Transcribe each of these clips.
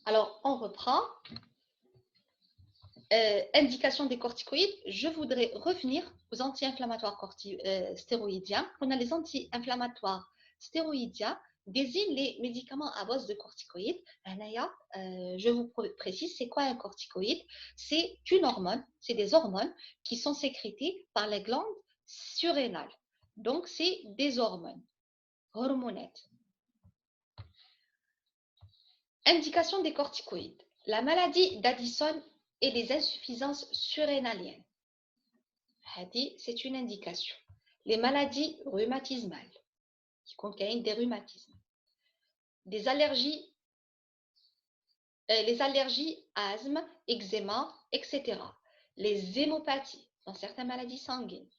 Alors, on reprend. Indication des corticoïdes, je voudrais revenir aux anti-inflammatoires stéroïdiens. On a les anti-inflammatoires stéroïdiens désignent les médicaments à base de corticoïdes. Je vous précise, c'est quoi un corticoïde? C'est une hormone, c'est des hormones qui sont sécrétées par les glandes surrénales. Donc, c'est des hormones, hormonettes. Indication des corticoïdes. La maladie d'Addison et les insuffisances surrénaliennes. C'est une indication. Les maladies rhumatismales, qui contiennent des rhumatismes. Les allergies, asthme, eczéma, etc. Les hémopathies, dans certaines maladies sanguines.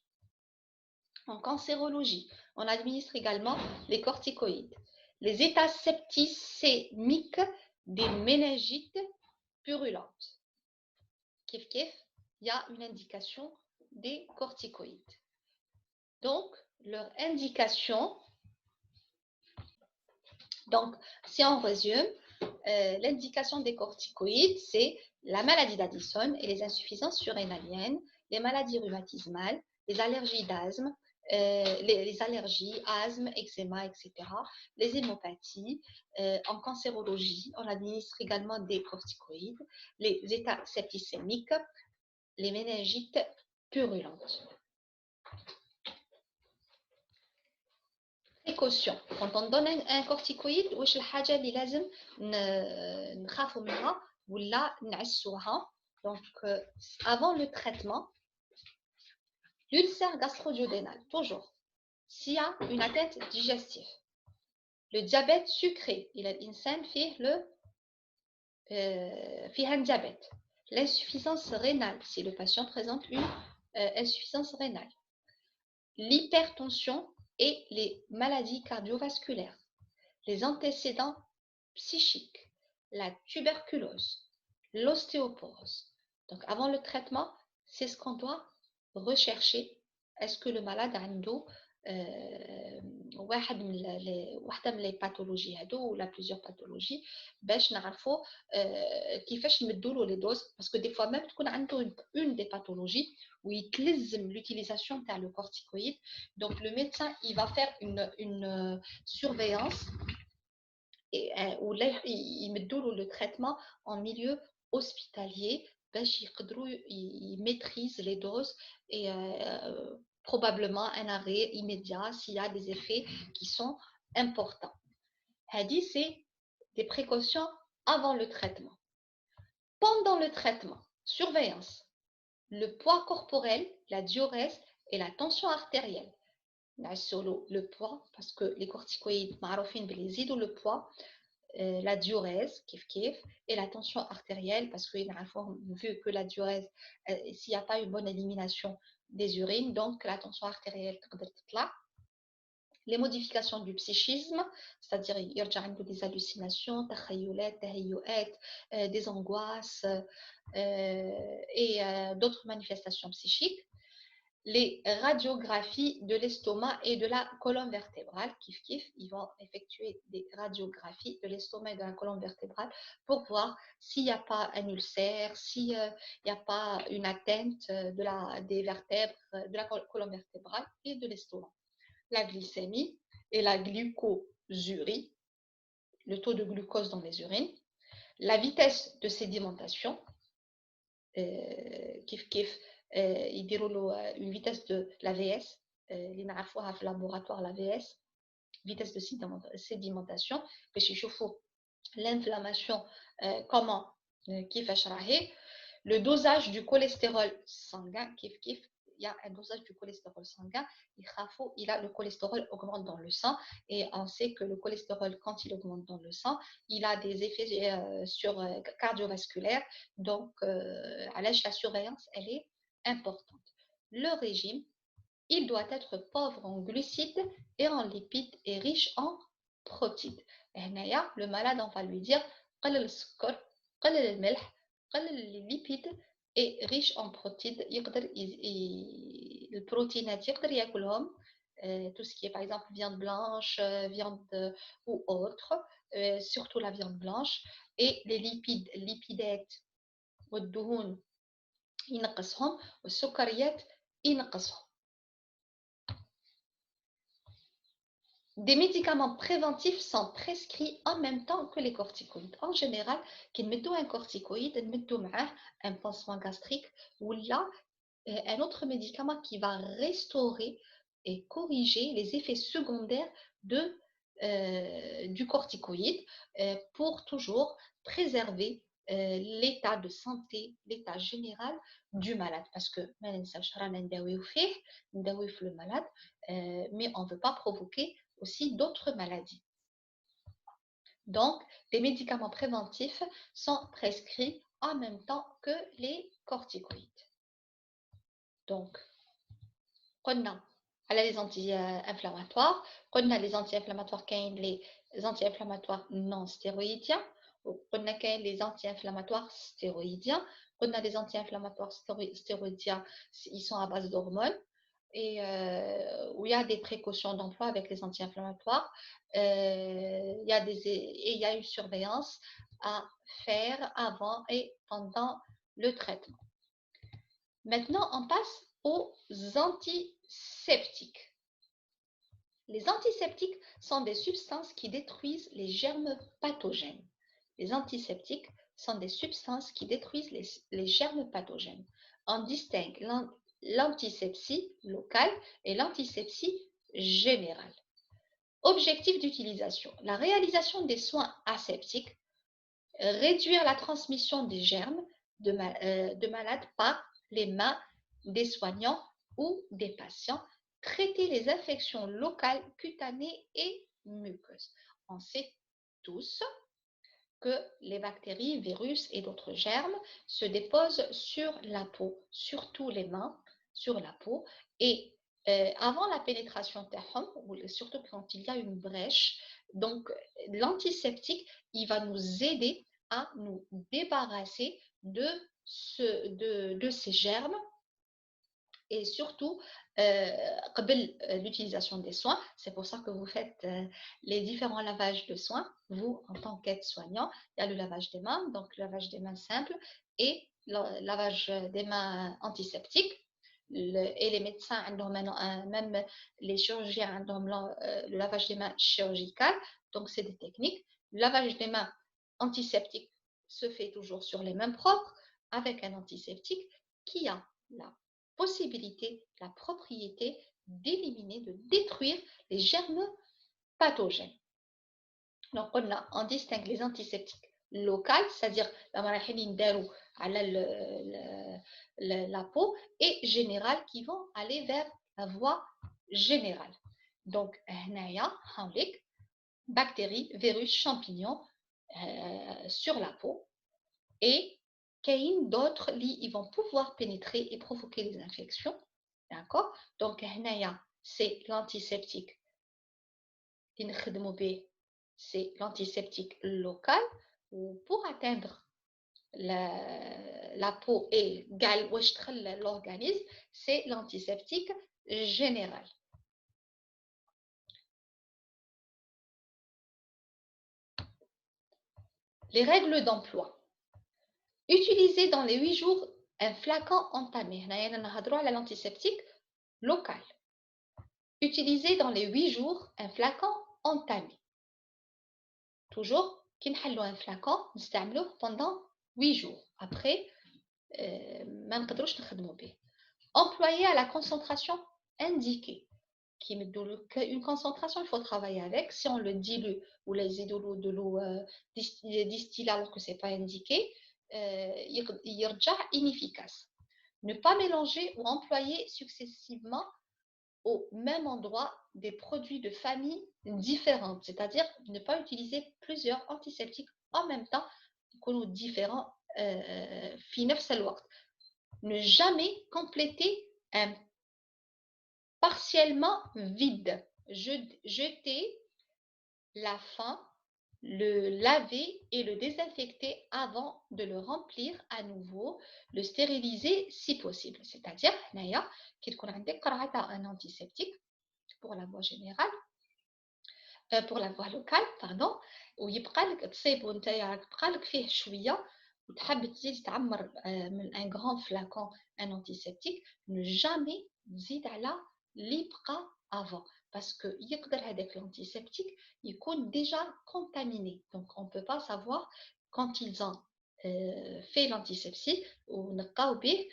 En cancérologie, on administre également les corticoïdes. Les états septicémiques des méningites purulentes. Kif kif, il y a une indication des corticoïdes. Donc, leur indication, donc si on résume, l'indication des corticoïdes, c'est la maladie d'Addison et les insuffisances surrénaliennes, les maladies rhumatismales, les allergies d'asthme, les allergies, asthme, eczéma, etc., les hémopathies. En cancérologie, on administre également des corticoïdes, les états septicémiques, les méningites purulentes. Précaution. Quand on donne un corticoïde, واش الحاجة اللي لازم نخافوا منها ولا نعسوها. Donc, avant le traitement, l'ulcère gastro-duodénal, toujours. S'il y a une atteinte digestive, le diabète sucré, il a l'insane fait un diabète. L'insuffisance rénale, si le patient présente une insuffisance rénale. L'hypertension et les maladies cardiovasculaires, les antécédents psychiques, la tuberculose, l'ostéoporose. Donc, avant le traitement, c'est ce qu'on doit rechercher. Est-ce que le malade a واحدة من les pathologies هادو ولا plusieurs pathologies باش نعرفوا كيفاش نمدوا له les doses parce que des fois même تكون عنده une des pathologies où il يتلزم l'utilisation تاع le corticoïde. Donc le médecin il va faire une surveillance et ولا يمدوا له le traitement en milieu hospitalier باش يقدروا يميتريز les doses et probablement un arrêt immédiat s'il y a des effets qui sont importants. Hadi, c'est des précautions avant le traitement. Pendant le traitement, surveillance, le poids corporel, la diurèse et la tension artérielle. Le poids, parce que les corticoïdes, le poids, la diurèse, et la tension artérielle, parce que vu que la diurèse, s'il n'y a pas une bonne élimination des urines, donc la tension artérielle là. Les modifications du psychisme, c'est-à-dire il y a des hallucinations, des angoisses et d'autres manifestations psychiques. Les radiographies de l'estomac et de la colonne vertébrale, ils vont effectuer des radiographies de l'estomac et de la colonne vertébrale pour voir s'il n'y a pas un ulcère, s'il n'y a pas une atteinte des vertèbres, de la colonne vertébrale et de l'estomac. La glycémie et la glucosurie, le taux de glucose dans les urines, la vitesse de sédimentation, ils déroulent une vitesse de l'AVS, les نعرفوها في laboratoire l'AVS, vitesse de sédimentation, باش يشوفوا l'inflammation comment كيفاش راهي. Le dosage du cholestérol sanguin, il y a un dosage du cholestérol sanguin, il a le cholestérol augmente dans le sang et on sait que le cholestérol quand il augmente dans le sang, il a des effets cardiovasculaires, donc la surveillance elle est importante. Le régime, il doit être pauvre en glucides et en lipides et riche en protides. Le malade on va lui dire قلل السكر, قلل الملح, قلل les lipides et riche en protides. يقدر البروتينات يقدر ياكلهم tout ce qui est par exemple viande blanche, viande ou autre, surtout la viande blanche, et les lipides, lipidettes والدهون ينقصهم والسكريات ينقصهم. Des médicaments préventifs sont prescrits en même temps que les corticoïdes. En général, qui mettent un corticoïde, mettent un pansement gastrique ou là un autre médicament qui va restaurer et corriger les effets secondaires du corticoïde pour toujours préserver l'état de santé, l'état général du malade. Parce que le malade, mais on ne veut pas provoquer aussi d'autres maladies. Donc, les médicaments préventifs sont prescrits en même temps que les corticoïdes. Donc, on a les anti-inflammatoires, on a les anti-inflammatoires les anti-inflammatoires non stéroïdiens, on a les anti-inflammatoires stéroïdiens, on a les anti-inflammatoires stéroïdiens, ils sont à base d'hormones et où il y a des précautions d'emploi avec les anti-inflammatoires, il y a une surveillance à faire avant et pendant le traitement. Maintenant, on passe aux antiseptiques. Les antiseptiques sont des substances qui détruisent les germes pathogènes. Les antiseptiques sont des substances qui détruisent les germes pathogènes. On distingue l'antisepsie locale et l'antisepsie générale. Objectif d'utilisation. La réalisation des soins aseptiques, réduire la transmission des germes de malades par les mains des soignants ou des patients, traiter les infections locales, cutanées et muqueuses. On sait tous que les bactéries, virus et d'autres germes se déposent sur la peau, surtout les mains, sur la peau, et avant la pénétration ou surtout quand il y a une brèche, donc l'antiseptique, il va nous aider à nous débarrasser de ces germes et surtout l'utilisation des soins. C'est pour ça que vous faites les différents lavages de soins. Vous, en tant qu'aide-soignant, il y a le lavage des mains, donc le lavage des mains simple et le lavage des mains antiseptiques. Et les médecins, même les chirurgiens, le lavage des mains chirurgical. Donc, c'est des techniques. Le lavage des mains antiseptiques se fait toujours sur les mains propres avec un antiseptique qui a la possibilité, la propriété d'éliminer, de détruire les germes pathogènes. Donc, on distingue les antiseptiques locaux, c'est-à-dire la peau, et générales qui vont aller vers la voie générale. Donc, bactéries, virus, champignons sur la peau et d'autres ils vont pouvoir pénétrer et provoquer des infections. D'accord? Donc, c'est l'antiseptique. C'est l'antiseptique local ou pour atteindre la peau et l'organisme, c'est l'antiseptique général. Les règles d'emploi. Utiliser dans les 8 jours un flacon entamé. On a l'antiseptique local. Utiliser dans les 8 jours un flacon entamé. Toujours, un flacon, nous pendant 8 jours. Après, employer à la concentration indiquée. Une concentration, il faut travailler avec. Si on le dilue ou les idolos de l'eau distillée alors que ce n'est pas indiqué, il est inefficace. Ne pas mélanger ou employer successivement au même endroit des produits de famille différentes, c'est-à-dire ne pas utiliser plusieurs antiseptiques en même temps que différents ne jamais compléter un partiellement vide. Jeter la fin, le laver et le désinfecter avant de le remplir à nouveau, le stériliser si possible. C'est-à-dire, qu'il y a un antiseptique, pour la voie générale, pour la voie locale, pardon, ويبقى لك تصيبو نتايا تبقى لك فيه شوية وتحب تزيد تعمر من ان grand flacon un antiseptique, ne jamais تزيد على اللي بقى avant parce que يقدر هذاك l'antiseptique يكون déjà contaminé, donc on peut pas savoir quand ils ont fait l'antisepsie ونقاو به,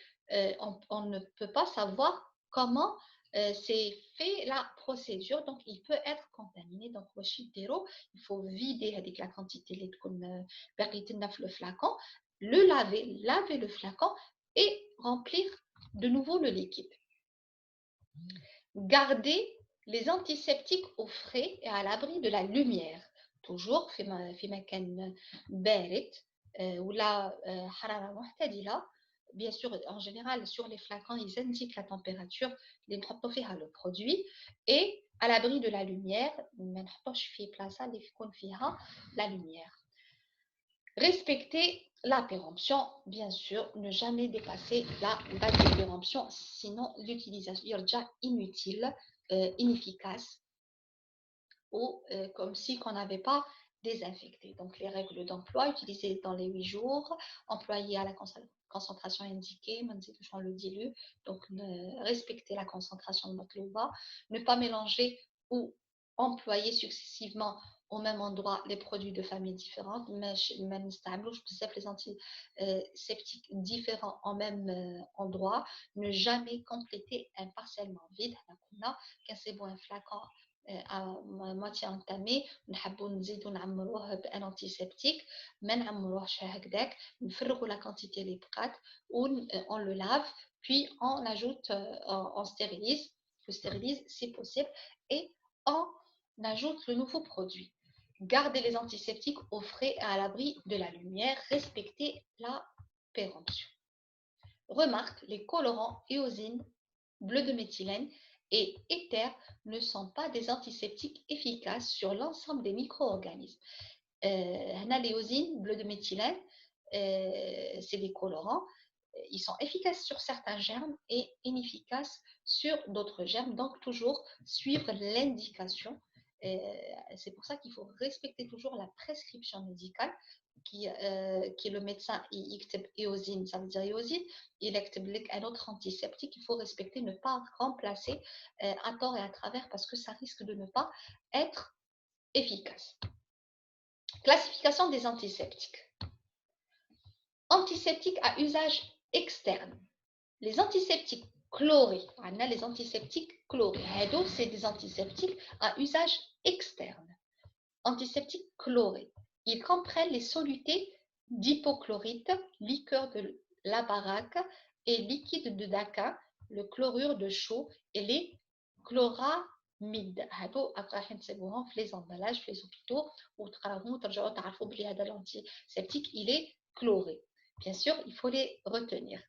on ne peut pas savoir comment c'est fait la procédure, donc il peut être contaminé. Donc, il faut vider avec la quantité de le flacon, le laver le flacon et remplir de nouveau le liquide. Garder les antiseptiques au frais et à l'abri de la lumière. Toujours, في مكان بارد ولا حرارة معتدلة. Bien sûr, en général, sur les flacons, ils indiquent la température, les le produit, et à l'abri de la lumière, la lumière. Respecter la péremption, bien sûr, ne jamais dépasser la date de péremption, sinon l'utilisation est déjà inutile, inefficace, ou comme si on n'avait pas désinfecté. Donc les règles d'emploi, utilisées dans les 8 jours, employées à la concentration indiquée, on le dilue, donc respecter la concentration de notre lova, ne pas mélanger ou employer successivement au même endroit les produits de familles différentes, mais les antiseptiques différents en même endroit, ne jamais compléter un parcellement vide. Quand c'est bon un flacon à moitié entamé, نحبوا نزيدوا نعمروه بان antiseptique, ما نعمروهش هكذاك, نفرغوا la quantité اللي بقات, on le lave, puis on ajoute, on stérilise, je stérilise si possible, et on ajoute le nouveau produit. Gardez les antiseptiques au frais et à l'abri de la lumière, respectez la péremption. Remarque, les colorants, éosine, bleu de méthylène et éther ne sont pas des antiseptiques efficaces sur l'ensemble des micro-organismes. L'éosine, bleu de méthylène, c'est des colorants. Ils sont efficaces sur certains germes et inefficaces sur d'autres germes. Donc, toujours suivre l'indication. C'est pour ça qu'il faut respecter toujours la prescription médicale qui le médecin éosine, ça veut dire éosine, il écrit un autre antiseptique, il faut respecter, ne pas remplacer à tort et à travers parce que ça risque de ne pas être efficace. Classification des antiseptiques. Antiseptiques à usage externe. Les antiseptiques chlorés, on a les antiseptiques chlorés. C'est des antiseptiques à usage externe. Antiseptiques chlorés. Ils comprennent les solutés d'hypochlorite, liqueur de la baraque et liquide de Daka, le chlorure de chaux et les chloramides. Après, les emballages, les hôpitaux, l'antiseptique, il est chloré. Bien sûr, il faut les retenir.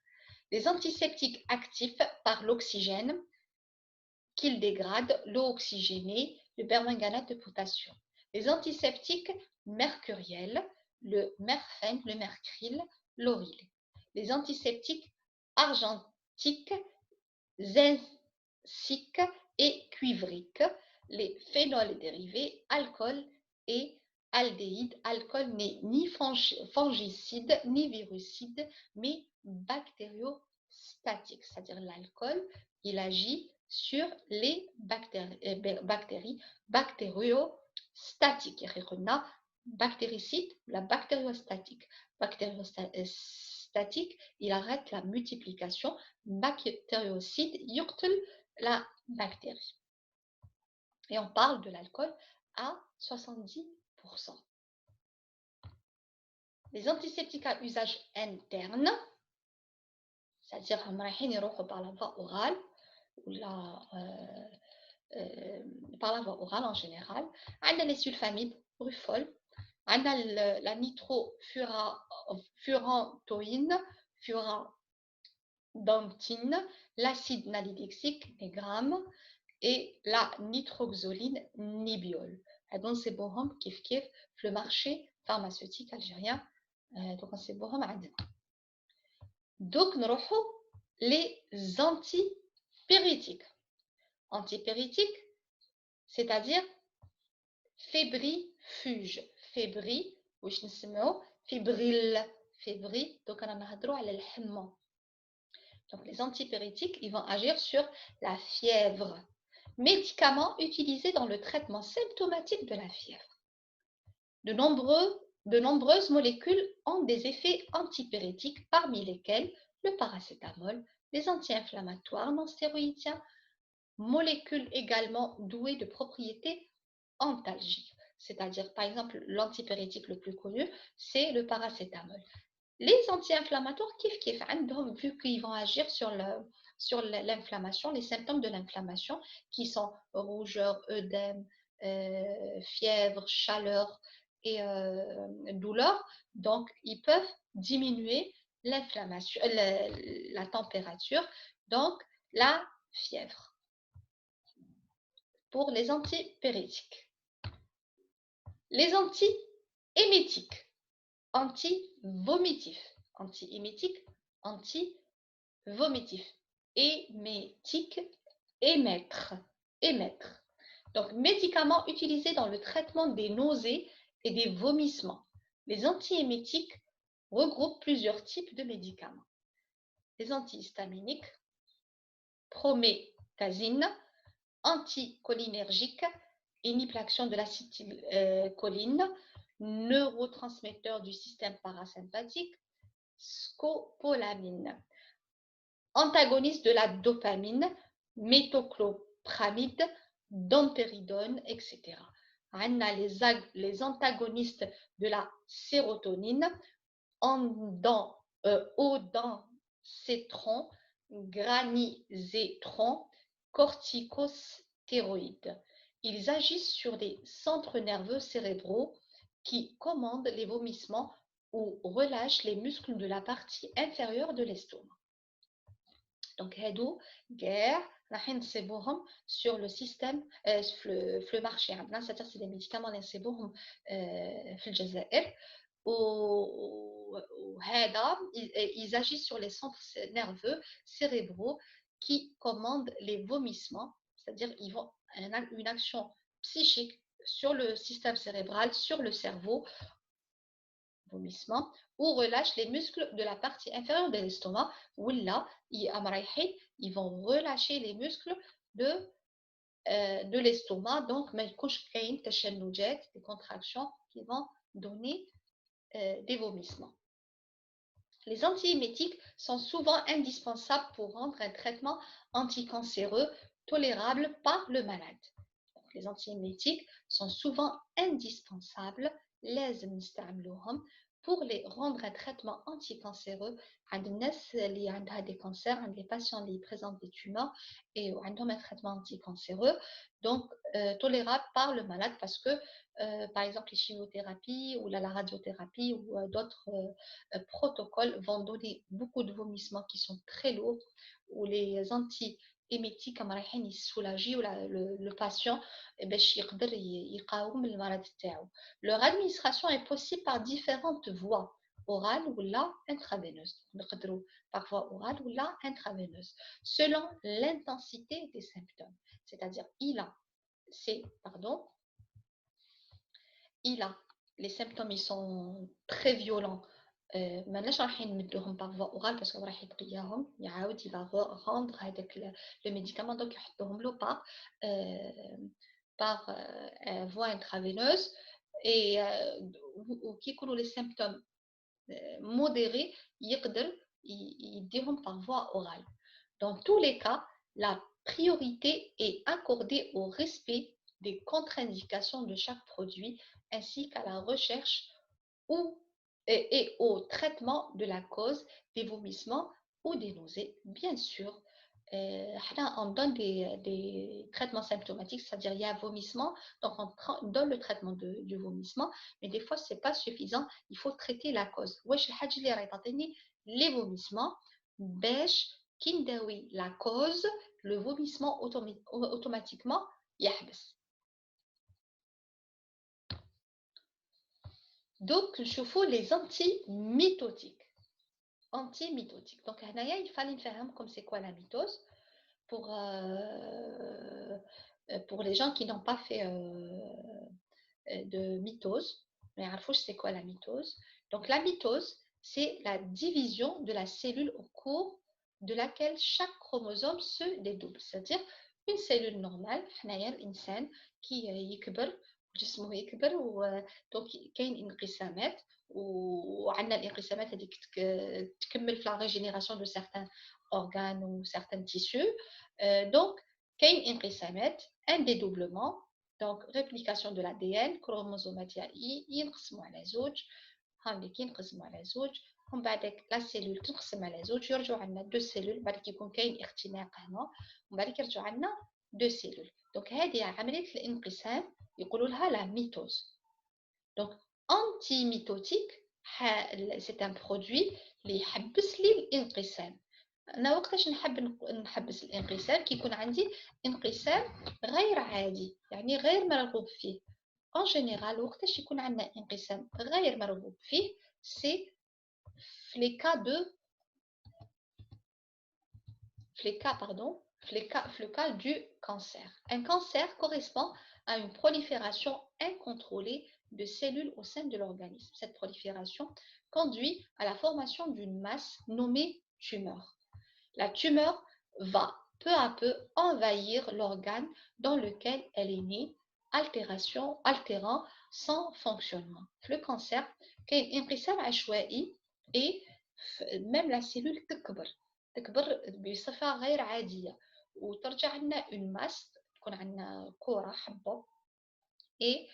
Les antiseptiques actifs par l'oxygène qu'ils dégradent l'eau oxygénée, le permanganate de potassium. Les antiseptiques mercuriels, le merphène, le mercryl, l'auryl. Les antiseptiques argentiques, zinciques et cuivriques, les phénols dérivés, alcool et aldéhyde. Alcool n'est ni fongicide ni virucide, mais bactériostatique, c'est-à-dire l'alcool, il agit sur les bactéries bactériostatiques. Bactéricide, la bactériostatique. Bactériostatique, il arrête la multiplication. Bactériocide, يقتل la bactérie. Et on parle de l'alcool à 70%. Les antiseptiques à usage interne, c'est-à-dire par la voie orale ou par la voie orale en général. On a les sulfamides, rufol, on a la nitrofurantoïne, furandantine, l'acide nalidixique, les grammes, et la nitroxoline, nibiol. Donc c'est bon kif kif le marché pharmaceutique algérien. Donc c'est bon. Donc nous avons les antipyrétiques. Antipyrétiques, c'est-à-dire fébrifuge. Fébri, واش نسمعو fébrile, fébrile, donc on نهضروا على الحمى. Donc les antipyrétiques, ils vont agir sur la fièvre. Médicaments utilisés dans le traitement symptomatique de la fièvre. De nombreuses molécules ont des effets antipyrétiques, parmi lesquels le paracétamol, les anti-inflammatoires non stéroïdiens, molécules également douées de propriétés antalgiques. C'est-à-dire, par exemple, l'antipyrétique le plus connu, c'est le paracétamol. Les anti-inflammatoires, vu qu'ils vont agir sur l'inflammation, les symptômes de l'inflammation, qui sont rougeur, œdème, fièvre, chaleur et douleur. Donc, ils peuvent diminuer l'inflammation, la température, donc la fièvre. Pour les antipyrétiques. Les anti-émétiques, anti-vomitifs, anti-émétiques, anti-vomitifs, émétique, émettre. Donc, médicaments utilisés dans le traitement des nausées et des vomissements. Les antiémétiques regroupent plusieurs types de médicaments. Les antihistaminiques, prométhazine, anticholinergiques, inhibition de l'acétylcholine, neurotransmetteur du système parasympathique, scopolamine, antagoniste de la dopamine, méthoclopramide, dompéridone, etc. On a les antagonistes de la sérotonine, ondansetron, granisétron, corticostéroïdes. Ils agissent sur des centres nerveux cérébraux qui commandent les vomissements ou relâchent les muscles de la partie inférieure de l'estomac. Donc, هادو guerre, راح نصيبوهم sur le système, في le marché عندنا, c'est-à-dire c'est des médicaments اللي نصيبوهم في الجزائر. وهذا ils agissent sur les centres nerveux cérébraux qui commandent les vomissements, c'est-à-dire ils vont une action psychique sur le système cérébral, sur le cerveau, vomissement, ou relâche les muscles de la partie inférieure de l'estomac, ou là, ils vont relâcher les muscles de l'estomac, donc des contractions qui vont donner des vomissements. Les antiémétiques sont souvent indispensables pour rendre un traitement anticancéreux tolérable par le malade. Donc, les antiémétiques sont souvent indispensables, pour les rendre un traitement anticancéreux à des cancers, des patients qui présentent des tumeurs et ont un traitement anticancéreux, donc tolérable par le malade parce que par exemple les chimiothérapies ou la radiothérapie ou d'autres protocoles vont donner beaucoup de vomissements qui sont très lourds, ou les anti-émétiques comme رايحين يسولاجيو le patient باش يقدر يقاوم المرض تاعو. Leur administration est possible par différentes voies, orale ou là intraveineuse. نقدروا par voie orale ou là intraveineuse, selon l'intensité des symptômes. C'est-à-dire les symptômes ils sont très violents. ماناش راح نمدوهم par voie orale parce que راح يبقيهم يعاود il va rendre هذاك le médicament, donc يحطوهم له par voie intraveineuse. Et qui يكونوا les symptômes modérés يقدر يديهم par voie orale. Dans tous les cas, la priorité est accordée au respect des contre-indications de chaque produit ainsi qu'à la recherche et au traitement de la cause des vomissements ou des nausées. Bien sûr, on donne des traitements symptomatiques, c'est-à-dire il y a vomissement, donc on donne le traitement du vomissement, mais des fois ce n'est pas suffisant, il faut traiter la cause. Les vomissements, qui نداوي la cause, le vomissement automatiquement يحبس. Donc, je fais les antimitotiques. Donc, il fallait faire comme c'est quoi la mitose pour pour les gens qui n'ont pas fait de mitose. Mais c'est quoi la mitose? Donc la mitose, c'est la division de la cellule au cours de laquelle chaque chromosome se dédouble. C'est-à-dire une cellule normale, حنايا الإنسان كي يكبر جسمه يكبر donc كاين انقسامات وعندنا الانقسامات هذيك تكمل في la régénération de certains organes ou certains tissus. Donc كاين انقسامات un dédoublement donc réplication de l'ADN chromosomes ينقسموا على زوج هاوليك ينقسموا على زوج ومن بعدك لا سيلول تنقسم على زوج يرجعوا عندنا دو سيلول بعد كيكون كاين اختناق هنا ومن بعد يرجعوا عندنا دو سيلول دونك هذه عمليه الانقسام يقولوا لها لا ميتوز دونك انتي ميتوتيك سي ان برودوي اللي يحبس لي الانقسام انا وقتاش نحبس الانقسام كي يكون عندي انقسام غير عادي يعني غير مرغوب فيه en général وقتاش يكون عندنا انقسام غير مرغوب فيه سي في les cas de le cas du cancer. Un cancer correspond à une prolifération incontrôlée de cellules au sein de l'organisme. Cette prolifération conduit à la formation d'une masse nommée tumeur. La tumeur va peu à peu envahir l'organe dans lequel elle est née, altérant son fonctionnement. Le cancer, كاين انقسام عشوائي et même la cellule تكبر بصفة غير عادية وترجع لنا une masse تكون عندنا كرة حبة et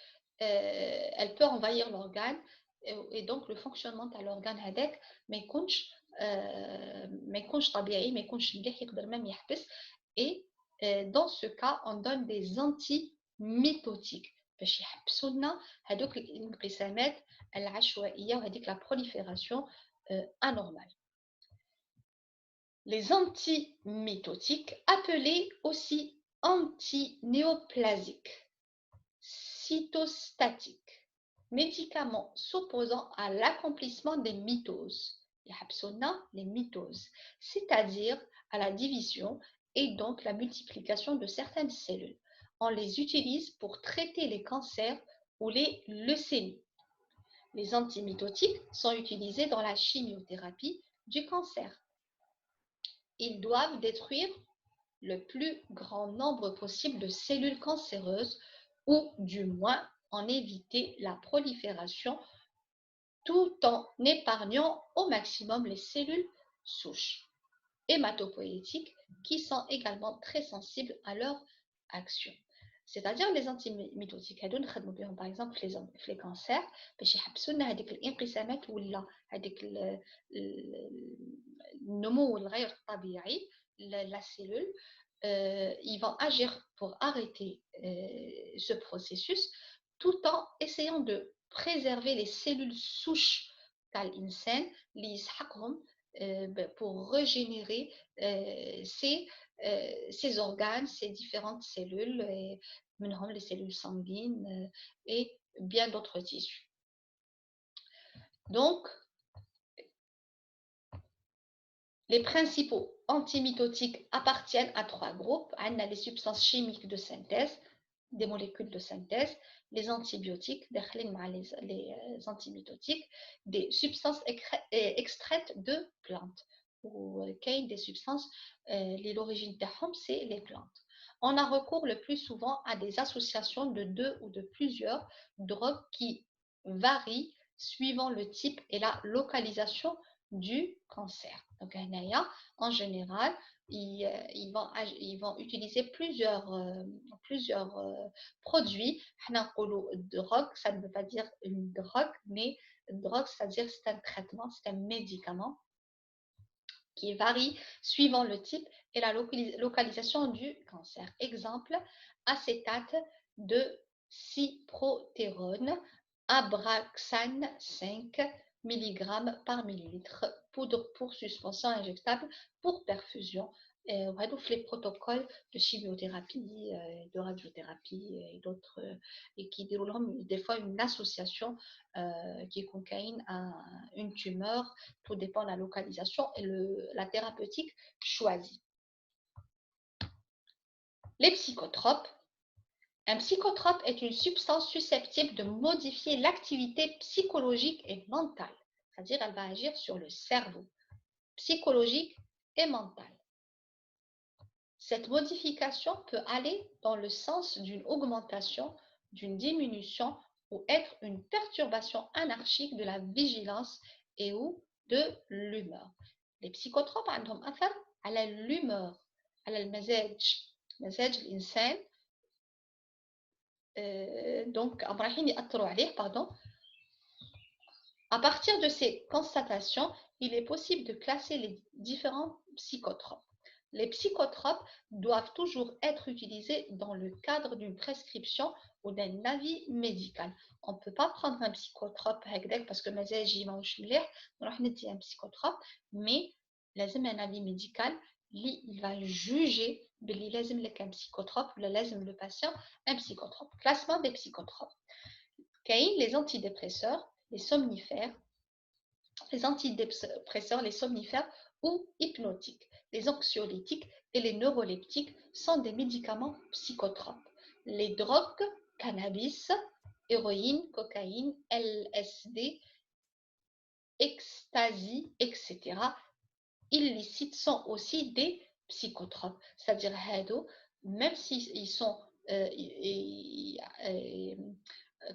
elle peut envahir l'organe et donc le fonctionnement de l'organe هذاك ما يكونش طبيعي ما يكونش مليح يقدر même يحبس et dans ce cas on donne des antimitotiques باش يحبسوا لنا هذوك الانقسامات العشوائية وهذيك la prolifération anormale. Les antimitotiques, appelés aussi antinéoplasiques, cytostatiques, médicaments s'opposant à l'accomplissement des mitoses, les mitoses, c'est-à-dire à la division et donc la multiplication de certaines cellules. On les utilise pour traiter les cancers ou les leucémies. Les antimitotiques sont utilisés dans la chimiothérapie du cancer. Ils doivent détruire le plus grand nombre possible de cellules cancéreuses ou du moins en éviter la prolifération tout en épargnant au maximum les cellules souches hématopoïétiques qui sont également très sensibles à leur action. C'est-à-dire les antimitotiques هادو نخدموا بهم par exemple في les cancers باش يحبسوا لنا هذيك الانقسامات ولا هذيك النمو الغير طبيعي la cellule ils vont agir pour arrêter ce processus tout en essayant de préserver les cellules souches تاع الإنسان اللي يسحقهم pour régénérer ces organes, ces différentes cellules, les cellules sanguines et bien d'autres tissus. Donc, les principaux antimitotiques appartiennent à trois groupes. On a les substances chimiques de synthèse, des molécules de synthèse, les antibiotiques, les antimitotiques, des substances extraites de plantes. Ou des substances, l'origine d'ahom, c'est les plantes. On a recours le plus souvent à des associations de deux ou de plusieurs drogues qui varient suivant le type et la localisation du cancer. Donc, en général, ils vont utiliser plusieurs produits. Drogue, ça ne veut pas dire une drogue, mais drogue, c'est-à-dire c'est un traitement, c'est un médicament qui varie suivant le type et la localisation du cancer. Exemple, acétate de cyprotérone, Abraxane 5 mg par millilitre, poudre pour suspension injectable pour perfusion. Les protocoles de chimiothérapie, de radiothérapie et d'autres, et qui déroulent des fois une association qui contient une tumeur, tout dépend de la localisation et la thérapeutique choisie. Les psychotropes, Un psychotrope est une substance susceptible de modifier l'activité psychologique et mentale. C'est-à-dire, elle va agir sur le cerveau, psychologique et mental. Cette modification peut aller dans le sens d'une augmentation, d'une diminution ou être une perturbation anarchique de la vigilance et ou de l'humeur. Les psychotropes عندهم أثر على l'humeur, على مزاج الإنسان. Donc رايحين يأثروا عليه, pardon. À partir de ces constatations, il est possible de classer les différents psychotropes. Les psychotropes doivent toujours être utilisés dans le cadre d'une prescription ou d'un avis médical. On ne peut pas prendre un psychotrope parce que un psychotrope, mais un avis médical, il va juger un psychotrope ou le patient un psychotrope. Classement des psychotropes. Les antidépresseurs, les somnifères, les somnifères ou hypnotiques. Les anxiolytiques et les neuroleptiques sont des médicaments psychotropes. Les drogues, cannabis, héroïne, cocaïne, LSD, ecstasy, etc. illicites sont aussi des psychotropes. C'est-à-dire, même s'ils sont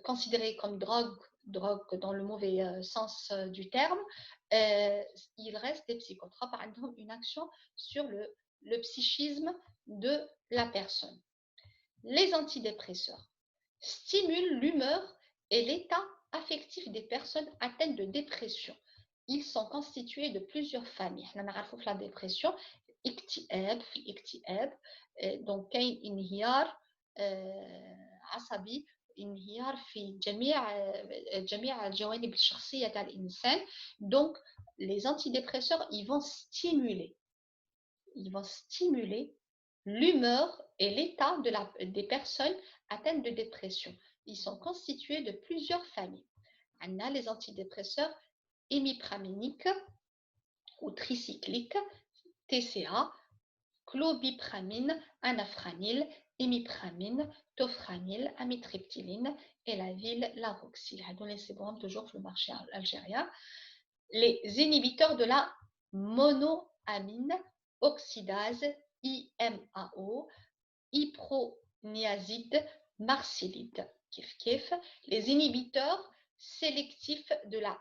considérés comme drogue dans le mauvais sens du terme, il reste des psychotropes ont une action sur le psychisme de la personne. Les antidépresseurs stimulent l'humeur et l'état affectif des personnes atteintes de dépression. Ils sont constitués de plusieurs familles. On a la dépression, الاكتئاب, donc كاين انهيار عصبي, انهيار في جميع الجوانب الشخصية تاع الإنسان. Donc les antidépresseurs, ils vont stimuler l'humeur et l'état des personnes atteintes de dépression. Ils sont constitués de plusieurs familles. On a les antidépresseurs hémipraminiques ou tricycliques, TCA, clobipramine, anafranil, hémipramine, tofranil, amitriptyline et la ville Laroxyl. C'est bon, toujours sur le marché algérien. Les inhibiteurs de la monoamine oxydase, IMAO, iproniazide, marsilide. Les inhibiteurs sélectifs de la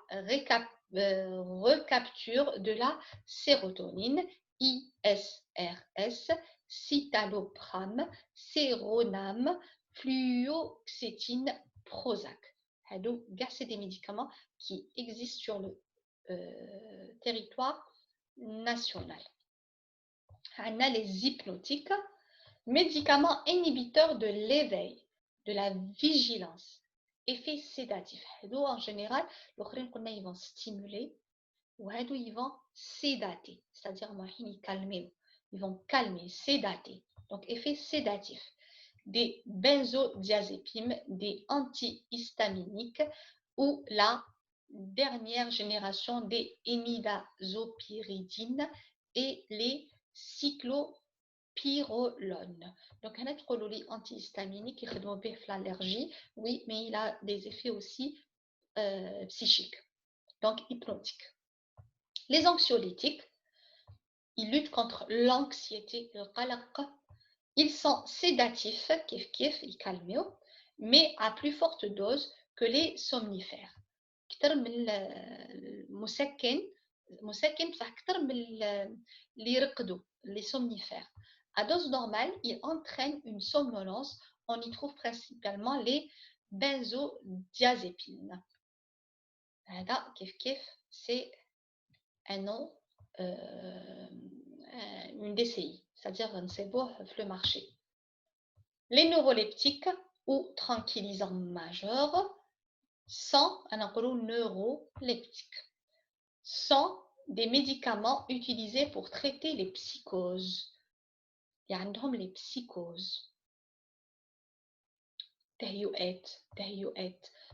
recapture de la sérotonine, ISRS, citalopram, séronam, fluoxétine, Prozac. C'est des médicaments qui existent sur le territoire national. On a les hypnotiques, médicaments inhibiteurs de l'éveil, de la vigilance, effet sédatif. En général, ils vont stimuler ou ils vont sédater, c'est-à-dire ils vont calmer, sédater. Donc, effet sédatif. Des benzodiazépines, des antihistaminiques ou la dernière génération des imidazopyridines et les cyclopyrrolone. Donc, un autre antihistaminique qui est l'allergie, oui, mais il a des effets aussi psychiques, donc hypnotiques. Les anxiolytiques, ils luttent contre l'anxiété, le qalaq. Ils sont sédatifs, ils calment, mais à plus forte dose que les somnifères. أكثر من المسكن بصح أكثر من اللي يرقدوا les somnifères. À dose normale, ils entraînent une somnolence. On y trouve principalement les benzodiazépines. هذا كيف c'est un nom, une DCI, c'est-à-dire un cerveau le marché. Les neuroleptiques ou tranquillisants majeurs sont neuroleptiques, sont des médicaments utilisés pour traiter les psychoses. Il y a les psychoses.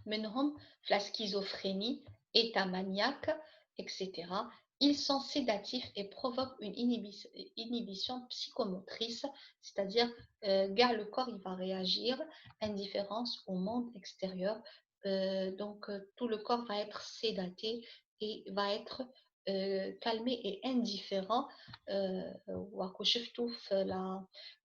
منهم la schizophrénie, état maniaque, etc. Ils sont sédatifs et provoquent une inhibition psychomotrice, c'est-à-dire le corps il va réagir, indifférence au monde extérieur. Tout le corps va être sédaté et va être calmé et indifférent.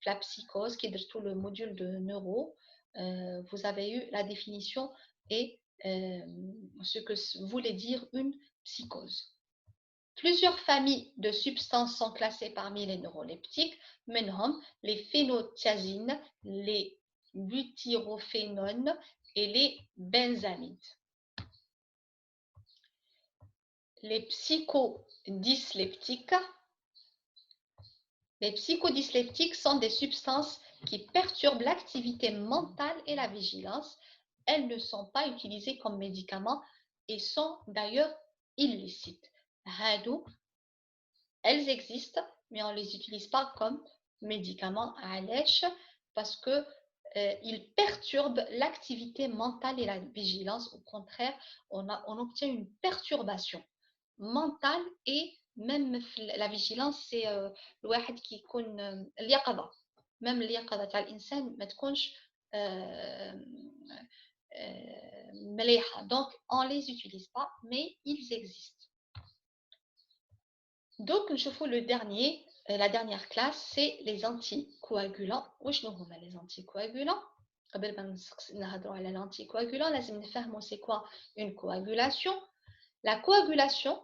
La psychose, qui est tout le module de neuro, vous avez eu la définition et ce que voulait dire une psychose. Plusieurs familles de substances sont classées parmi les neuroleptiques, menhom les phénothiazines, les butyrophénones et les benzamides. Les psychodysleptiques. Les psychodysleptiques sont des substances qui perturbent l'activité mentale et la vigilance. Elles ne sont pas utilisées comme médicaments et sont d'ailleurs illicites. Elles existent, mais on ne les utilise pas comme médicaments à lèche parce que ils perturbent l'activité mentale et la vigilance. Au contraire, on obtient une perturbation mentale et même la vigilance, c'est الواحد qui يكون اليقظة. Même اليقظة تاع الإنسان ما تكونش مليحة. Donc, on ne les utilise pas, mais ils existent. Donc, la dernière classe, c'est les anticoagulants. وشنو هما les anticoagulants؟ قبل ما نهضروا على l'anticoagulant, لازم نفهموا c'est quoi une coagulation. La coagulation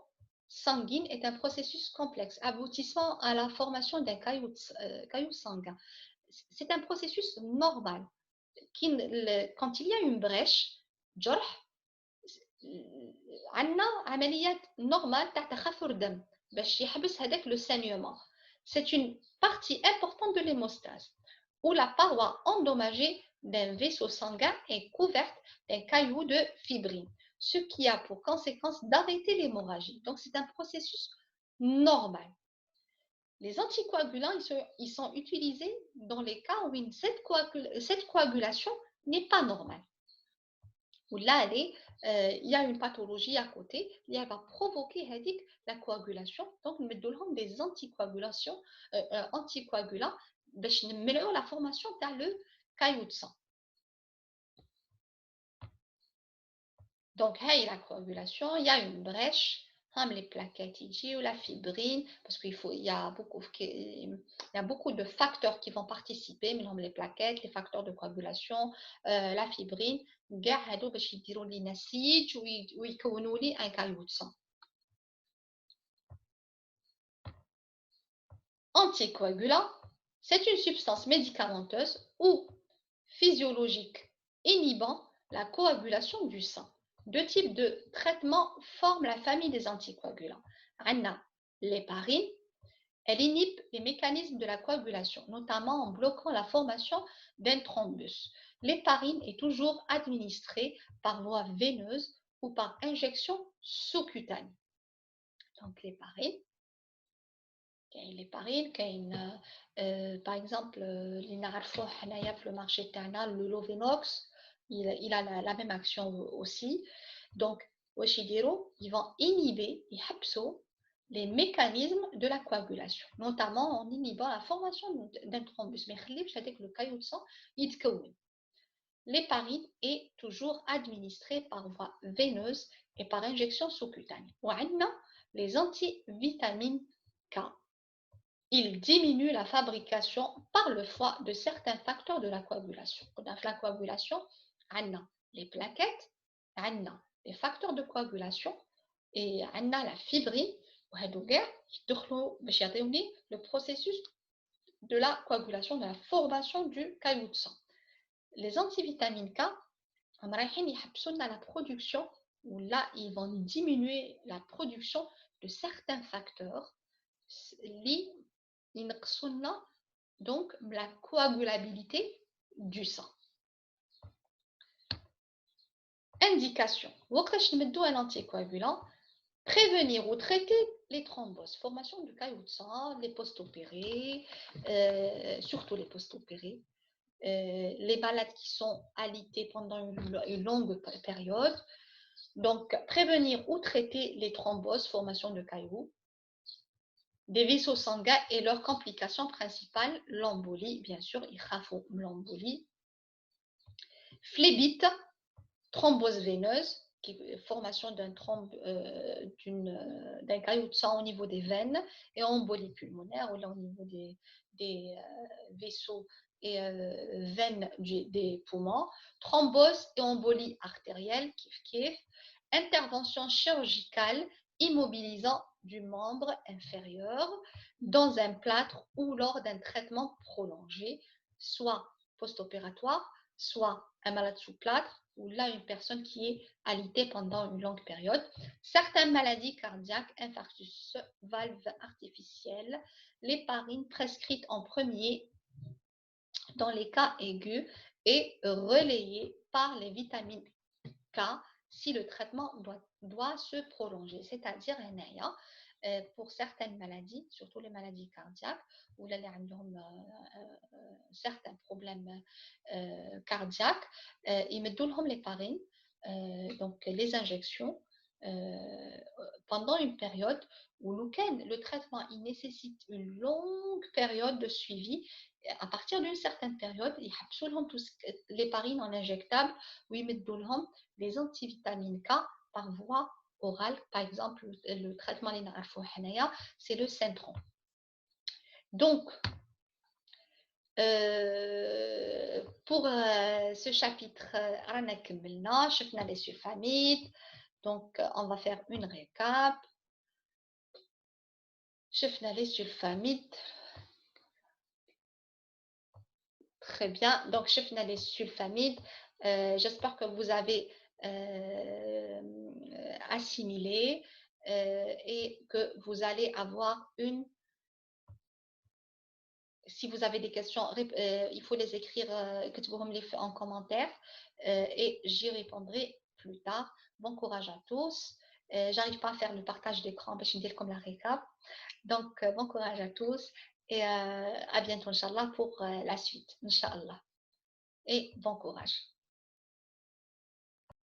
sanguine est un processus complexe aboutissant à la formation d'un caillou sanguin. C'est un processus normal. Quand il y a une brèche, جرح, عندنا عمليات normale تاع تخثر دم باش يحبس هذاك le saignement. C'est une partie importante de l'hémostase où la paroi endommagée d'un vaisseau sanguin est couverte d'un caillou de fibrine, ce qui a pour conséquence d'arrêter l'hémorragie. Donc c'est un processus normal. Les anticoagulants, ils sont utilisés dans les cas où cette coagulation n'est pas normale. Où là, il y a une pathologie à côté, qui va provoquer la coagulation. Donc, nous mettons des anticoagulants pour améliorer la formation dans le caillou de sang. Donc, il y a la coagulation, il y a une brèche, les plaquettes ou la fibrine, parce qu'il y a beaucoup de facteurs qui vont participer, les plaquettes, les facteurs de coagulation, la fibrine, كاع هادو باش يديروا لي نسيج ويكونوا لي un caillou de sang. Anticoagulant, c'est une substance médicamenteuse ou physiologique inhibant la coagulation du sang. Deux types de traitements forment la famille des anticoagulants. Anna, l'héparine, elle inhibe les mécanismes de la coagulation, notamment en bloquant la formation d'un thrombus. L'héparine est toujours administrée par voie veineuse ou par injection sous-cutanée. Donc l'héparine, par exemple, le marché le Lovenox, il a la même action aussi. Donc, ils vont inhiber les mécanismes de la coagulation, notamment en inhibant la formation d'un thrombus. Mais le caillou de sang, l'héparine est toujours administrée par voie veineuse et par injection sous-cutanée. Les antivitamines K, ils diminuent la fabrication par le foie de certains facteurs de la coagulation. Dans la coagulation, les plaquettes, les facteurs de coagulation et la fibrine. Le processus de la coagulation, de la formation du caillou de sang. Les antivitamines K, la production, ou là, ils vont diminuer la production de certains facteurs donc la coagulabilité du sang. Indication. Un anticoagulant, prévenir ou traiter les thromboses, formation du caillou de sang, les post-opérés, surtout les post-opérés, les malades qui sont alités pendant une longue période. Donc, prévenir ou traiter les thromboses, formation de cailloux, des vaisseaux sanguins et leurs complications principales, l'embolie, bien sûr, l'embolie, phlébite, thrombose veineuse, formation d'un caillot de sang au niveau des veines, et embolie pulmonaire, ou là au niveau des vaisseaux et veines des poumons, thrombose et embolie artérielle, intervention chirurgicale immobilisant du membre inférieur dans un plâtre ou lors d'un traitement prolongé, soit post-opératoire, soit un malade sous plâtre, ou là une personne qui est alitée pendant une longue période. Certaines maladies cardiaques, infarctus, valve artificielle, l'héparine prescrite en premier dans les cas aigus et relayée par les vitamines K si le traitement doit se prolonger. C'est-à-dire, pour certaines maladies, surtout les maladies cardiaques, ou là, certains problèmes cardiaques, ils mettent l'héparine, donc les injections, euh, pendant une période où le traitement il nécessite une longue période de suivi. À partir d'une certaine période, ils ont l'héparine en injectable, où ils mettent des antivitamines K par voie orale. Par exemple, le traitement c'est le Centron. Donc, pour ce chapitre, شفنا les sulfamides. Donc, on va faire une récap. شفنا les sulfamides. Très bien. Donc, شفنا les sulfamides. J'espère que vous avez assimilé et que vous allez avoir si vous avez des questions, il faut les écrire, en commentaire et j'y répondrai plus tard. Bon courage à tous. J'arrive pas à faire le partage d'écran, je vais dire comme la récap. Donc, bon courage à tous et à bientôt, Inch'Allah, pour la suite, Inch'Allah. Et bon courage.